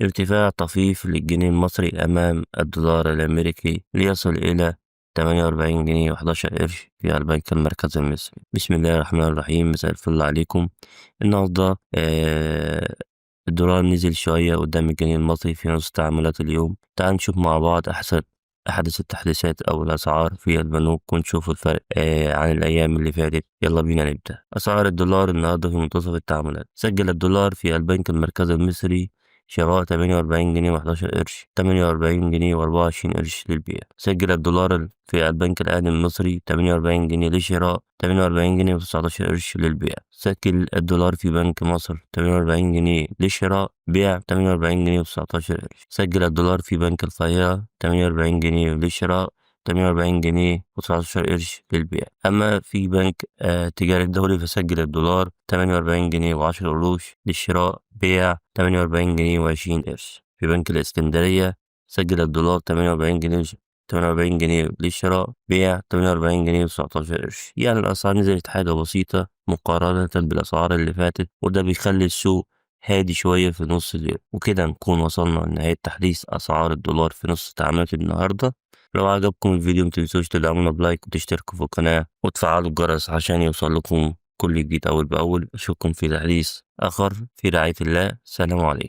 ارتفاع طفيف للجنيه المصري أمام الدولار الأمريكي ليصل إلى 48 جنيه و11 قرش في البنك المركزي المصري. بسم الله الرحمن الرحيم، مساء الفل عليكم. النهاردة الدولار نزل شوية قدام الجنيه المصري في نص تعاملات اليوم. تعال نشوف مع بعض أحدث التحديثات أو الأسعار في البنوك ونشوف الفرق عن الأيام اللي فاتت. يلا بينا نبدأ. أسعار الدولار النهاردة في منتصف التعاملات. سجل الدولار في البنك المركزي المصري شراء 48 جنيه و11 قرش، 48 جنيه و24 قرش للبيع. سجل الدولار في البنك الأهلي المصري 48 جنيه للشراء، 48 جنيه و19 قرش للبيع. سجل الدولار في بنك مصر 48 جنيه للشراء، بيع 48 جنيه و19 قرش. سجل الدولار في بنك القاهرة 48 جنيه للشراء، 48 جنيه و19 قرش للبيع. أما في بنك تجاري الدولي فسجل الدولار 48 جنيه و10 قروش للشراء، بيع 48 جنيه و20 قرش. في بنك الإسكندرية سجل الدولار 48 جنيه للشراء، بيع 48 جنيه و19 قرش. يعني الأسعار نزلت حاجة بسيطة مقارنة بالأسعار اللي فاتت، وده بيخلي السوق هادي شوية في نص اليوم. وكده نكون وصلنا لنهاية تحديث أسعار الدولار في نص تعاملات النهاردة. لو عجبكم الفيديو متنسوش تدعمونا بلايك وتشتركوا في القناة وتفعلوا الجرس عشان يوصل لكم كل جديد أول بأول. أشوفكم في تحديث آخر في رعاية الله. سلام عليكم.